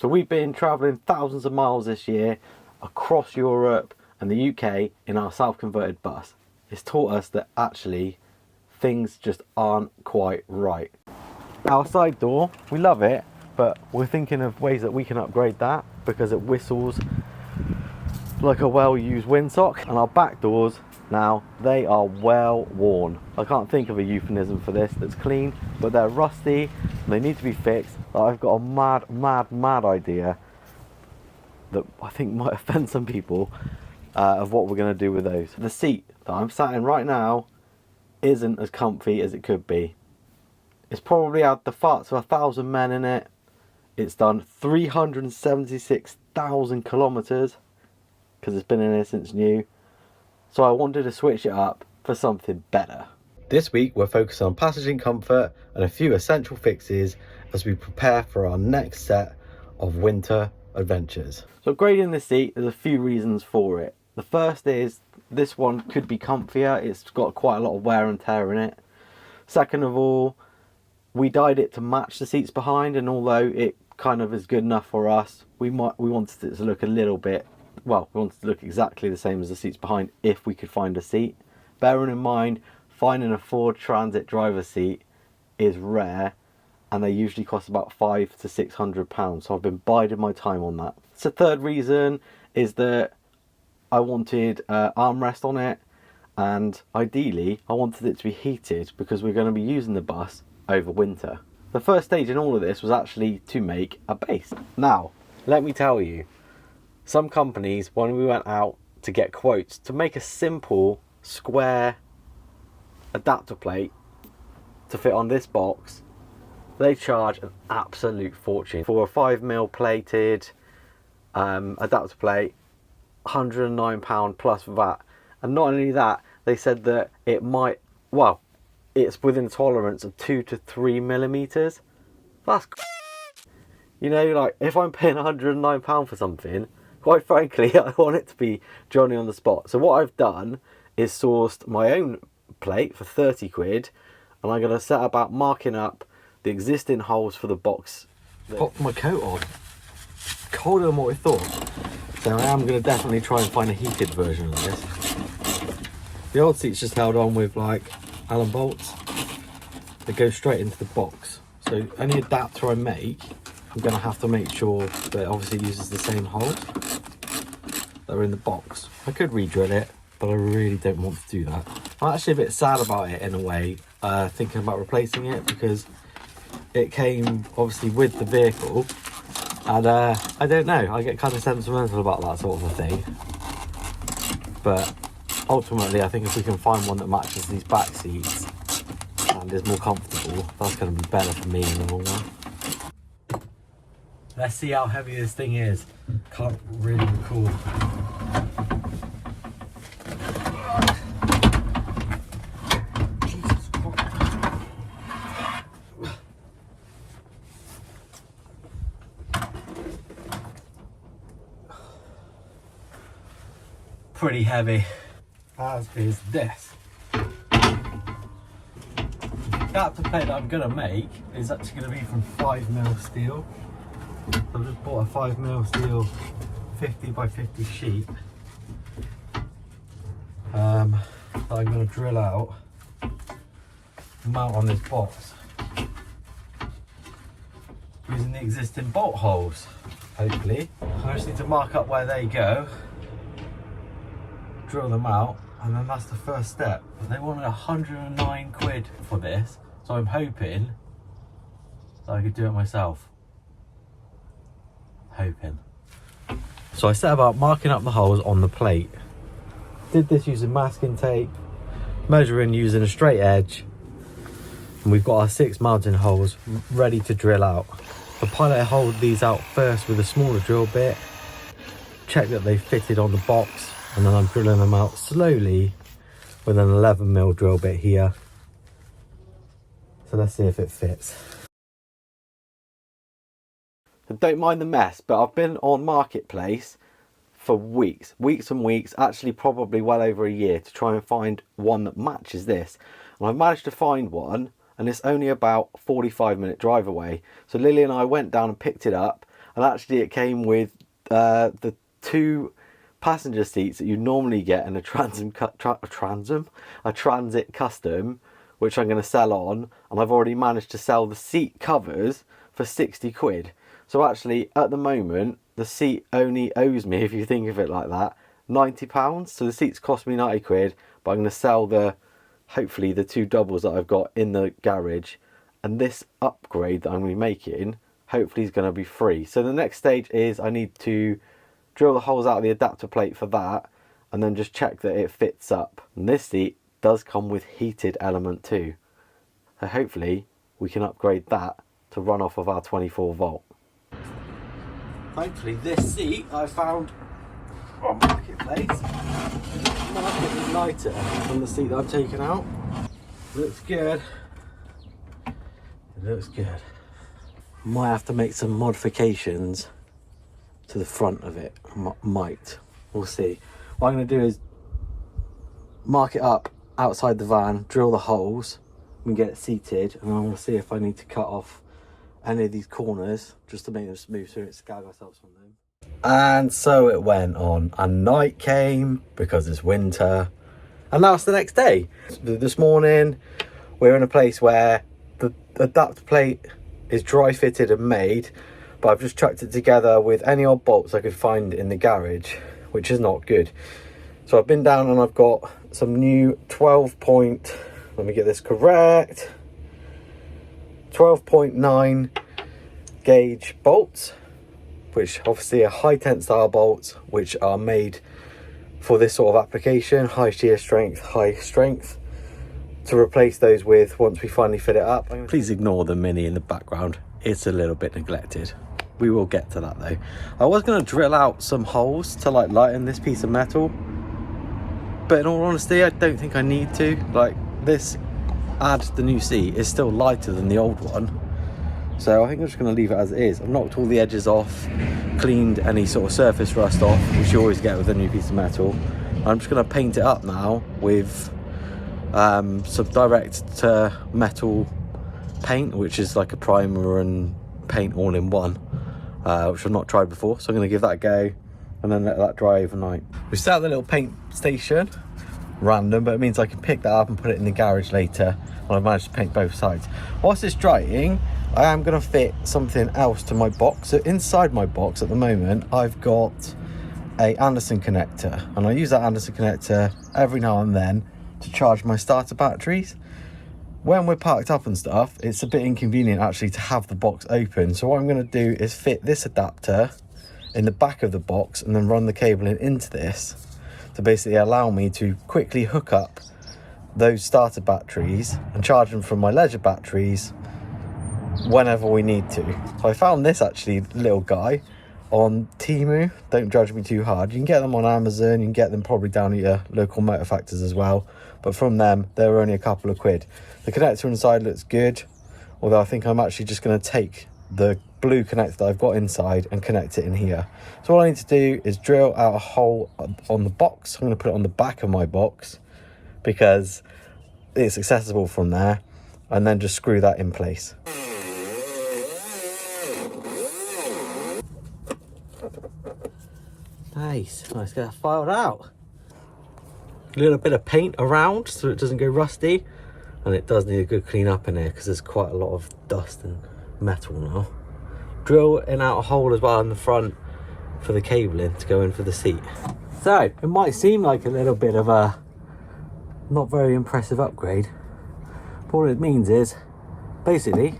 So we've been travelling thousands of miles this year across Europe and the UK in our self-converted bus. It's taught us that actually things just aren't quite right. Our side door, we love it, but we're thinking of ways that we can upgrade that because it whistles like a well-used windsock. And our back doors now, they are well worn. I can't think of a euphemism for this that's clean, but they're rusty and they need to be fixed. I've got a mad idea that I think might offend some people of what we're going to do with those. The seat that I'm sat in right now isn't as comfy as it could be. It's probably had the farts of 1,000 men in it. It's done 376,000 kilometers because it's been in here since new. So I wanted to switch it up for something better. This week we're focusing on passengering comfort and a few essential fixes as we prepare for our next set of winter adventures. So upgrading the seat, there's a few reasons for it. The first is this one could be comfier. It's got quite a lot of wear and tear in it. Second of all, we dyed it to match the seats behind, and although it kind of is good enough for us, we wanted it to look a little bit, well, we wanted to look exactly the same as the seats behind if we could find a seat. Bearing in mind, finding a Ford Transit driver seat is rare, and they usually cost about £500 to £600, so I've been biding my time on that. So third reason is that I wanted armrest on it, and ideally I wanted it to be heated because we're going to be using the bus over winter. The first stage in all of this was actually to make a base. Now, let me tell you, some companies, when we went out to get quotes to make a simple square adapter plate to fit on this box, they charge an absolute fortune. For a 5mm plated adapter plate, £109 plus VAT. And not only that, they said that it might, well, it's within a tolerance of 2 to 3 millimeters. That's, you know, like if I'm paying £109 for something, quite frankly, I want it to be Johnny on the spot. So what I've done is sourced my own plate for 30 quid, and I'm going to set about marking up the existing holes for the box. Popped my coat on. Colder than what I thought. So I am going to definitely try and find a heated version of this. The old seat's just held on with like Allen bolts that go straight into the box. So any adapter I make, I'm going to have to make sure that it obviously uses the same holes that are in the box. I could re-drill it, but I really don't want to do that. I'm actually a bit sad about it in a way, thinking about replacing it, because it came obviously with the vehicle, and I don't know, I get kind of sentimental about that sort of a thing. But ultimately, I think if we can find one that matches these back seats and is more comfortable, that's going to be better for me in the long run. Let's see how heavy this thing is. Can't really recall. Jesus Christ. Pretty heavy, as is this. The adapter plate that I'm going to make is actually going to be from 5mm steel. So I've just bought a 5mm steel 50 by 50 sheet that I'm going to drill out and mount on this box using the existing bolt holes, hopefully. I just need to mark up where they go, drill them out, and then that's the first step. But they wanted 109 quid for this, so I'm hoping that I could do it myself. Hoping. So I set about marking up the holes on the plate. Did this using masking tape, measuring using a straight edge, and we've got our 6 mounting holes ready to drill out. The pilot holed these out first with a smaller drill bit, check that they fitted on the box, and then I'm drilling them out slowly with an 11mm drill bit here. So let's see if it fits. Don't mind the mess, but I've been on Marketplace for weeks and weeks, actually probably well over a year, to try and find one that matches this. And I've managed to find one, and it's only about 45-minute drive away. So Lily and I went down and picked it up, and actually it came with the 2 passenger seats that you normally get in a transit custom, which I'm going to sell on, and I've already managed to sell the seat covers for 60 quid. So actually at the moment the seat only owes me, if you think of it like that, £90. So the seats cost me 90 quid, but I'm going to sell hopefully the 2 doubles that I've got in the garage, and this upgrade that I'm going to be making hopefully is going to be free. So the next stage is I need to drill the holes out of the adapter plate for that, and then just check that it fits up. And this seat does come with heated element too, so hopefully we can upgrade that to run off of our 24 volt. Thankfully this seat I found on Marketplace is markedly lighter than the seat that I've taken out. Looks good. It looks good. Might have to make some modifications to the front of it. Might. We'll see. What I'm going to do is mark it up outside the van, drill the holes, and get it seated, and I'm going to see if I need to cut off any of these corners just to make them smooth so we don't scag ourselves from them. And so it went on, and night came because it's winter, and now it's the next day. This morning we're in a place where the adapter plate is dry fitted and made, but I've just chucked it together with any old bolts I could find in the garage, which is not good. So I've been down and I've got some new 12.9 gauge bolts, which obviously are high tensile bolts, which are made for this sort of application, high shear strength, high strength, to replace those with once we finally fit it up. Please ignore the Mini in the background, it's a little bit neglected. We will get to that though. I was going to drill out some holes to like lighten this piece of metal, but in all honesty I don't think I need to. Like, this the new seat is still lighter than the old one, so I think I'm just going to leave it as it is. I've knocked all the edges off, cleaned any sort of surface rust off, which you always get with a new piece of metal. I'm just going to paint it up now with some direct to metal paint, which is like a primer and paint all in one, which I've not tried before, so I'm going to give that a go and then let that dry overnight. We set up the little paint station, random, but it means I can pick that up and put it in the garage later when I've managed to paint both sides. Whilst it's drying, I am going to fit something else to my box. So inside my box at the moment I've got a Anderson connector, and I use that Anderson connector every now and then to charge my starter batteries. When we're parked up and stuff, it's a bit inconvenient actually to have the box open, so what I'm going to do is fit this adapter in the back of the box and then run the cabling into this to basically allow me to quickly hook up those starter batteries and charge them from my leisure batteries whenever we need to. So I found this actually little guy on Temu. Don't judge me too hard. You can get them on Amazon, you can get them probably down at your local motor factors as well, but from them they're only a couple of quid. The connector inside looks good, although I think I'm actually just going to take the blue connector that I've got inside and connect it in here. So all I need to do is drill out a hole on the box. I'm going to put it on the back of my box because it's accessible from there, and then just screw that in place. Nice, let's get that filed out. A little bit of paint around so it doesn't go rusty, and it does need a good clean up in here because there's quite a lot of dust and metal now. Drill in out a hole as well in the front for the cabling to go in for the seat. So it might seem like a little bit of a not very impressive upgrade, but all it means is basically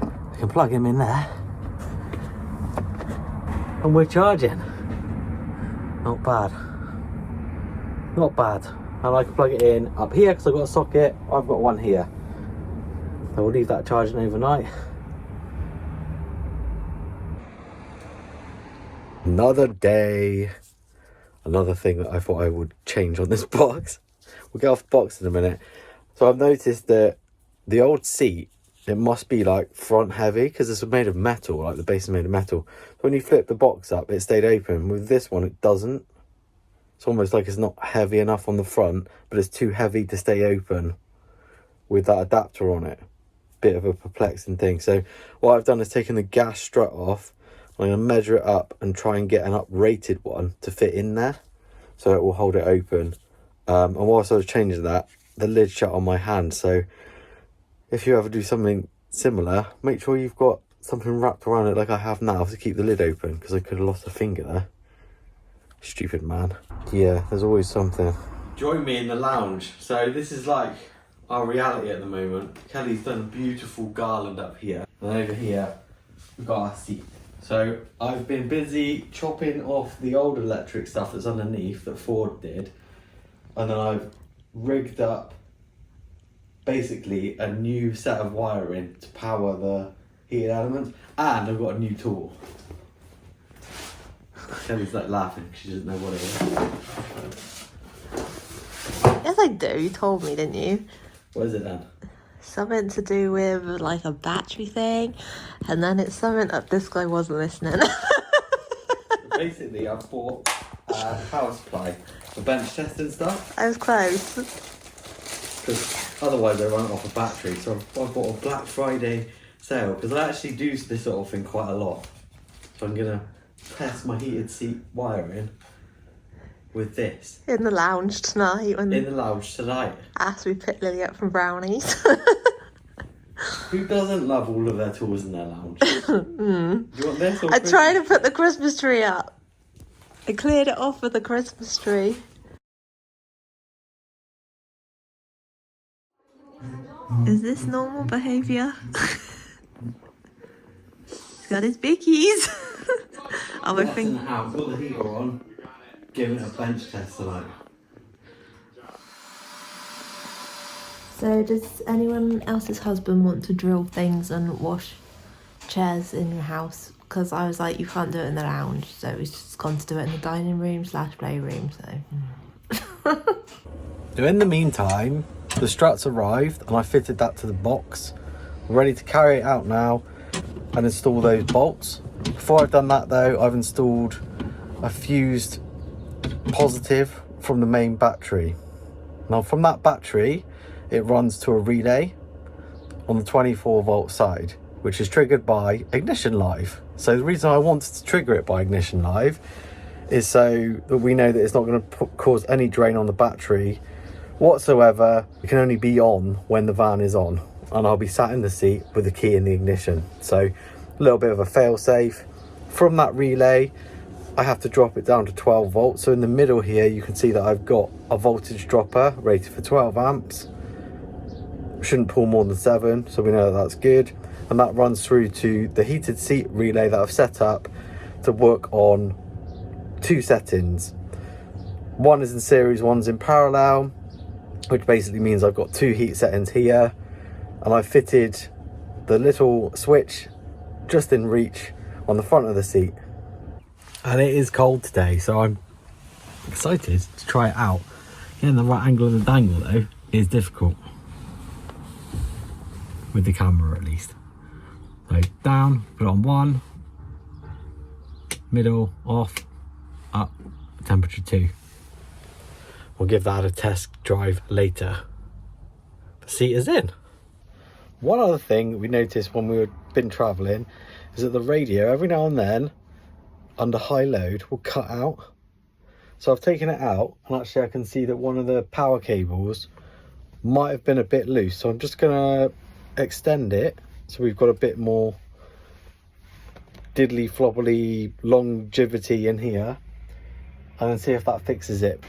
I can plug him in there and we're charging. Not bad, not bad. And I can plug it in up here because I've got a socket. I've got one here, so we'll leave that charging overnight. Another day, another thing that I thought I would change on this box. We'll get off the box in a minute. So I've noticed that the old seat, it must be like front heavy because it's made of metal, like the base is made of metal. So when you flip the box up, it stayed open. With this one, it doesn't. It's almost like it's not heavy enough on the front, but it's too heavy to stay open with that adapter on it. Bit of a perplexing thing. So what I've done is taken the gas strut off, I'm going to measure it up and try and get an up-rated one to fit in there, so it will hold it open. And whilst I was changing that, the lid shut on my hand, so if you ever do something similar, make sure you've got something wrapped around it like I have now to keep the lid open, because I could have lost a finger there. Stupid man. Yeah, there's always something. Join me in the lounge. So this is like our reality at the moment. Kelly's done a beautiful garland up here, and over here we've got our seat. So I've been busy chopping off the old electric stuff that's underneath that Ford did, and then I've rigged up basically a new set of wiring to power the heated elements, and I've got a new tool. Kelly's like laughing because she doesn't know what it is. Yes, I do. You told me, didn't you? What is it then? Something to do with like a battery thing, and then it's something that this guy wasn't listening. Basically, I've bought a power supply for bench test and stuff. I was close. Because otherwise I run off a battery. So I've got a Black Friday sale, because I actually do this sort of thing quite a lot. So I'm going to test my heated seat wiring with this. In the lounge tonight. In the lounge tonight. After we pick Lily up from brownies. Who doesn't love all of their tools in their lounge? Do you want this or I tried to put the Christmas tree up. I cleared it off with the Christmas tree. Is this normal behaviour? He's got his bickies. Oh, I think. In the house, got the heater on, giving it a bench test tonight. So, does anyone else's husband want to drill things and wash chairs in your house? Because I was like, you can't do it in the lounge, so he's just gone to do it in the dining room / playroom. So. So in the meantime, the struts arrived and I fitted that to the box. I'm ready to carry it out now and install those bolts. Before I've done that though, I've installed a fused positive from the main battery. Now from that battery, it runs to a relay on the 24-volt side, which is triggered by Ignition Live. So the reason I wanted to trigger it by Ignition Live is so that we know that it's not going to cause any drain on the battery whatsoever. It can only be on when the van is on, and I'll be sat in the seat with the key in the ignition. So a little bit of a fail safe. From that relay, I have to drop it down to 12 volts. So in the middle here, you can see that I've got a voltage dropper rated for 12 amps. Shouldn't pull more than 7, so we know that that's good. And that runs through to the heated seat relay that I've set up to work on 2 settings. One is in series, one's in parallel, which basically means I've got 2 heat settings here, and I fitted the little switch just in reach on the front of the seat. And it is cold today, so I'm excited to try it out. Getting the right angle of the dangle though is difficult, with the camera at least. So down, put it on 1, middle, off, up, temperature 2. We'll give that a test drive later. The seat is in. One other thing we noticed when we've been travelling is that the radio every now and then under high load will cut out. So I've taken it out, and actually I can see that one of the power cables might have been a bit loose. So I'm just gonna extend it so we've got a bit more diddly floppily longevity in here, and then see if that fixes it.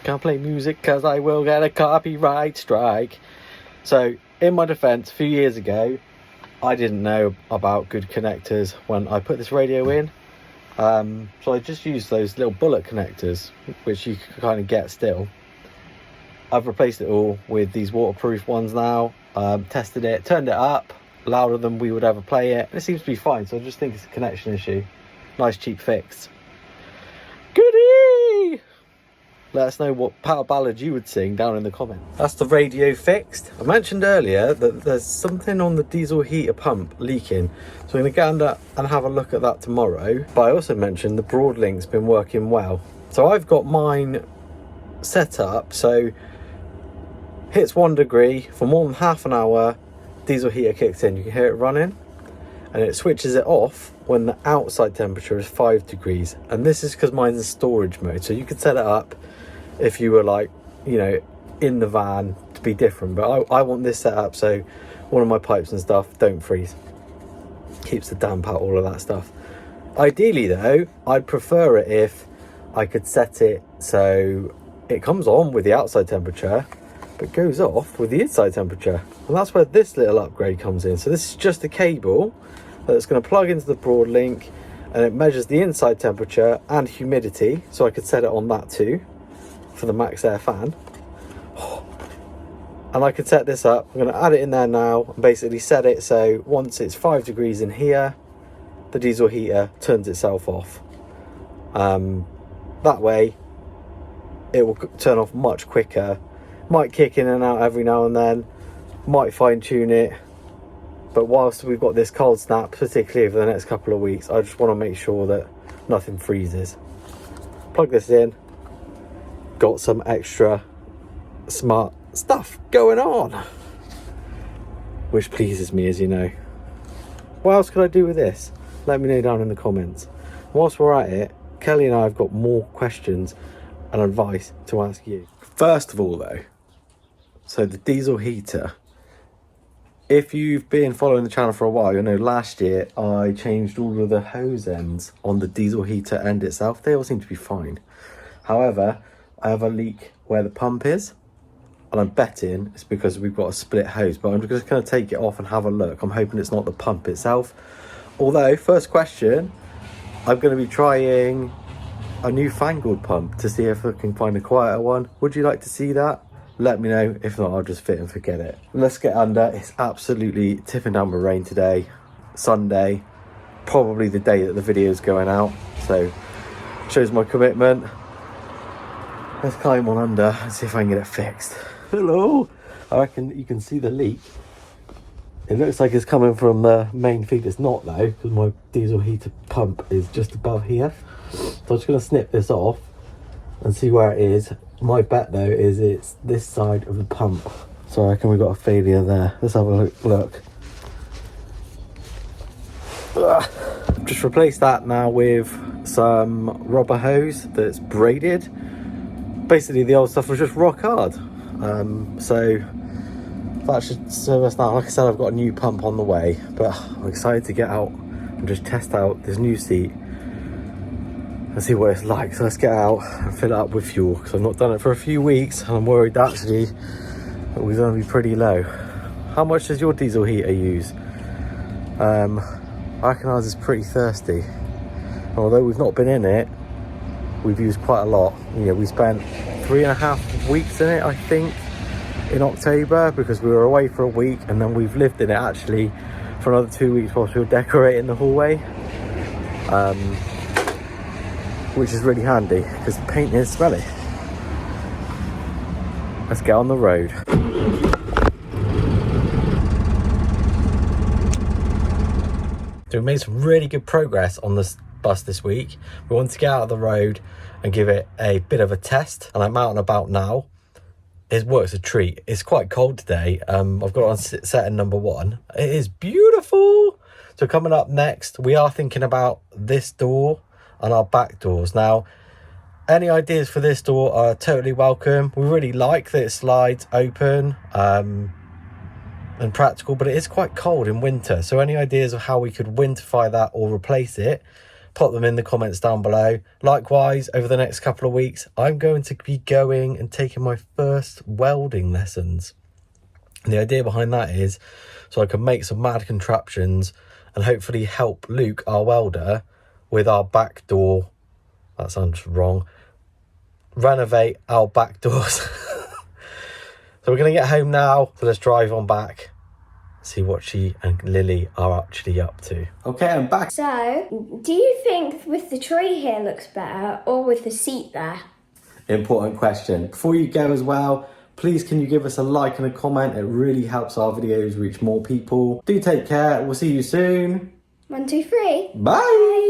Can't play music because I will get a copyright strike. So in my defense, a few years ago I didn't know about good connectors when I put this radio in, so I just used those little bullet connectors which you can kind of get still. I've replaced it all with these waterproof ones now. Tested it, turned it up louder than we would ever play it, and it seems to be fine. So I just think it's a connection issue. Nice cheap fix. Goodie! Let us know what power ballad you would sing down in the comments. That's the radio fixed. I mentioned earlier that there's something on the diesel heater pump leaking, so I'm going to go under and have a look at that tomorrow. But I also mentioned the Broadlink's been working well. So I've got mine set up so hits 1 degree for more than half an hour, diesel heater kicks in, you can hear it running, and it switches it off when the outside temperature is 5 degrees. And this is because mine's in storage mode, so you could set it up if you were like, you know, in the van to be different, but I want this set up so one of my pipes and stuff don't freeze, keeps the damp out, all of that stuff. Ideally though, I'd prefer it if I could set it so it comes on with the outside temperature but goes off with the inside temperature, and that's where this little upgrade comes in. So this is just a cable that's going to plug into the broad link, and it measures the inside temperature and humidity, so I could set it on that too for the max air fan. And I could set this up, I'm going to add it in there now and basically set it so once it's 5 degrees in here, the diesel heater turns itself off. That way it will turn off much quicker. Might kick in and out every now and then, might fine tune it, but whilst we've got this cold snap, particularly over the next couple of weeks, I just want to make sure that nothing freezes. Plug this in, got some extra smart stuff going on, which pleases me, as you know. What else could I do with this? Let me know down in the comments. Whilst we're at it, Kelly and I have got more questions and advice to ask you. First of all though, so the diesel heater, if you've been following the channel for a while, you'll know last year I changed all of the hose ends on the diesel heater end itself. They all seem to be fine. However, I have a leak where the pump is, and I'm betting it's because we've got a split hose, but I'm just going to take it off and have a look. I'm hoping it's not the pump itself. Although, first question, I'm going to be trying a newfangled pump to see if I can find a quieter one. Would you like to see that? Let me know. If not, I'll just fit and forget it. Let's get under. It's absolutely tipping down with rain today, Sunday, probably the day that the video is going out, so shows my commitment. Let's climb on under and see if I can get it fixed. Hello. I reckon you can see the leak. It looks like it's coming from the main feed. It's not though, because my diesel heater pump is just above here. So I'm just going to snip this off and see where it is. My bet though is it's this side of the pump. So I reckon we've got a failure there. Let's have a look. Just replace that now with some rubber hose that's braided. Basically the old stuff was just rock hard. So that should serve us now. Like I said, I've got a new pump on the way, but I'm excited to get out and just test out this new seat and see what it's like. So let's get out and fill it up with fuel, because I've not done it for a few weeks and I'm worried actually that we're going to be pretty low. How much does your diesel heater use? I reckon ours is pretty thirsty. Although we've not been in it, we've used quite a lot. You know, we spent 3.5 weeks in it, I think, in October, because we were away for a week, and then we've lived in it actually for another 2 weeks whilst we were decorating the hallway, which is really handy because the paint is smelly. Let's get on the road. So we made some really good progress on this bus this week. We wanted to get out of the road and give it a bit of a test, and I'm out and about now. It works a treat. It's quite cold today. I've got it on setting number 1. It is beautiful. So coming up next, we are thinking about this door and our back doors. Now, any ideas for this door are totally welcome. We really like that it slides open and practical, but it is quite cold in winter. So any ideas of how we could winterfy that or replace it, pop them in the comments down below. Likewise, over the next couple of weeks, I'm going to be going and taking my first welding lessons. And the idea behind that is so I can make some mad contraptions and hopefully help Luke, our welder, with our back door. That sounds wrong. Renovate our back doors. So we're going to get home now. So let's drive on back, see what she and Lily are actually up to. Okay, I'm back. So, do you think with the tree here looks better or with the seat there? Important question. Before you go as well, please can you give us a like and a comment? It really helps our videos reach more people. Do take care. We'll see you soon. 1, 2, 3. Bye.